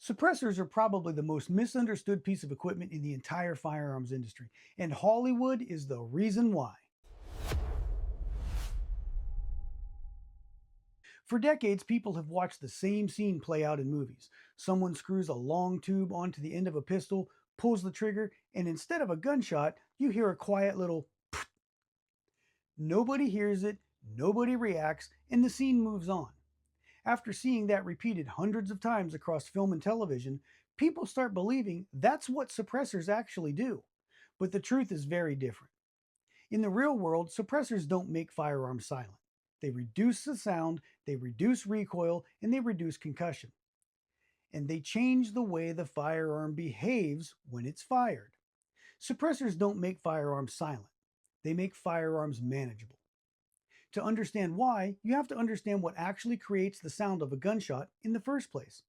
Suppressors are probably the most misunderstood piece of equipment in the entire firearms industry, and Hollywood is the reason why. For decades, people have watched the same scene play out in movies. Someone screws a long tube onto the end of a pistol, pulls the trigger, and instead of a gunshot, you hear a quiet little pfft. Nobody hears it, nobody reacts, and the scene moves on. After seeing that repeated hundreds of times across film and television, people start believing that's what suppressors actually do. But the truth is very different. In the real world, suppressors don't make firearms silent. They reduce the sound, they reduce recoil, and they reduce concussion. And they change the way the firearm behaves when it's fired. Suppressors don't make firearms silent. They make firearms manageable. To understand why, you have to understand what actually creates the sound of a gunshot in the first place.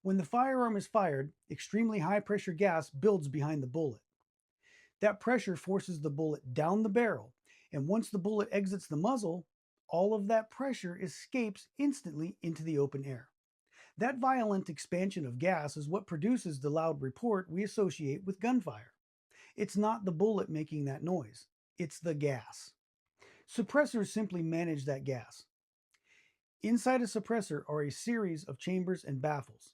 When the firearm is fired, extremely high pressure gas builds behind the bullet. That pressure forces the bullet down the barrel, and once the bullet exits the muzzle, all of that pressure escapes instantly into the open air. That violent expansion of gas is what produces the loud report we associate with gunfire. It's not the bullet making that noise, it's the gas. Suppressors simply manage that gas. Inside a suppressor are a series of chambers and baffles.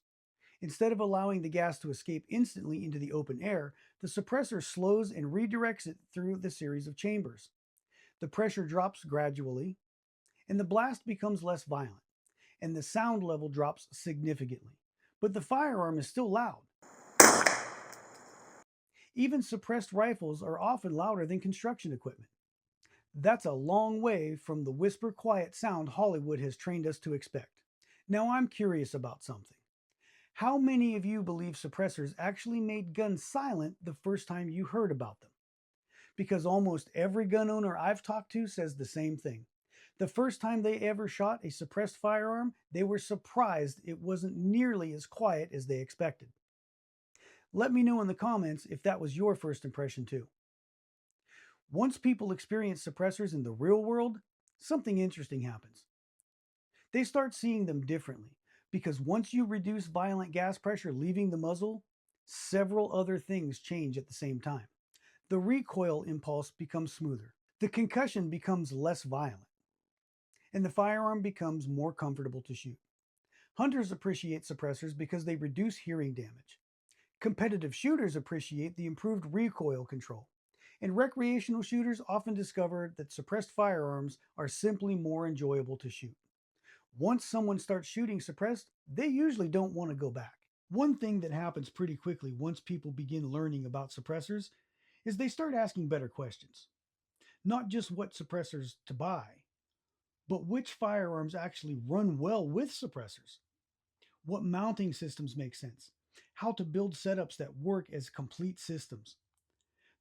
Instead of allowing the gas to escape instantly into the open air, the suppressor slows and redirects it through the series of chambers. The pressure drops gradually, and the blast becomes less violent, and the sound level drops significantly. But the firearm is still loud. Even suppressed rifles are often louder than construction equipment. That's a long way from the whisper quiet sound Hollywood has trained us to expect. Now I'm curious about something. How many of you believe suppressors actually made guns silent the first time you heard about them? Because almost every gun owner I've talked to says the same thing. The first time they ever shot a suppressed firearm, they were surprised it wasn't nearly as quiet as they expected. Let me know in the comments if that was your first impression too. Once people experience suppressors in the real world, something interesting happens. They start seeing them differently because once you reduce violent gas pressure leaving the muzzle, several other things change at the same time. The recoil impulse becomes smoother, the concussion becomes less violent, and the firearm becomes more comfortable to shoot. Hunters appreciate suppressors because they reduce hearing damage. Competitive shooters appreciate the improved recoil control. And recreational shooters often discover that suppressed firearms are simply more enjoyable to shoot. Once someone starts shooting suppressed, they usually don't want to go back. One thing that happens pretty quickly once people begin learning about suppressors is they start asking better questions. Not just what suppressors to buy, but which firearms actually run well with suppressors. What mounting systems make sense. How to build setups that work as complete systems.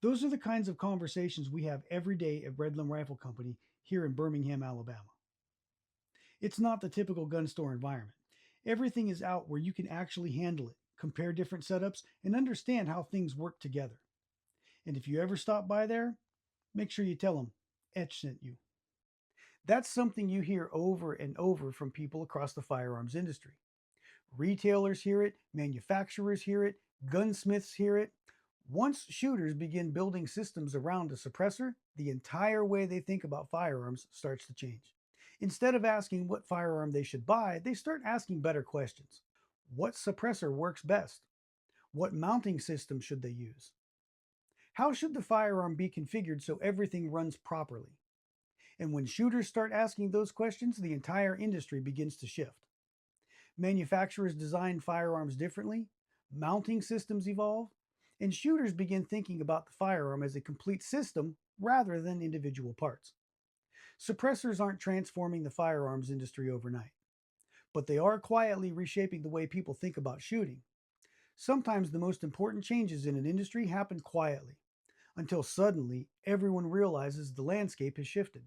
Those are the kinds of conversations we have every day at Redland Rifle Company here in Birmingham, Alabama. It's not the typical gun store environment. Everything is out where you can actually handle it, compare different setups, and understand how things work together. And if you ever stop by there, make sure you tell them Etch sent you. That's something you hear over and over from people across the firearms industry. Retailers hear it, manufacturers hear it, gunsmiths hear it. Once shooters begin building systems around a suppressor, the entire way they think about firearms starts to change. Instead of asking what firearm they should buy, they start asking better questions. What suppressor works best? What mounting system should they use? How should the firearm be configured so everything runs properly? And when shooters start asking those questions, the entire industry begins to shift. Manufacturers design firearms differently, mounting systems evolve, and shooters begin thinking about the firearm as a complete system rather than individual parts. Suppressors aren't transforming the firearms industry overnight, but they are quietly reshaping the way people think about shooting. Sometimes the most important changes in an industry happen quietly, until suddenly everyone realizes the landscape has shifted.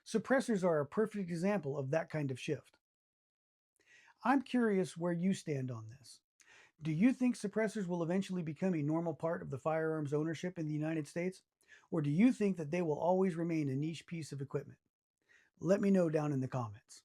Suppressors are a perfect example of that kind of shift. I'm curious where you stand on this. Do you think suppressors will eventually become a normal part of the firearms ownership in the United States? Or do you think that they will always remain a niche piece of equipment? Let me know down in the comments.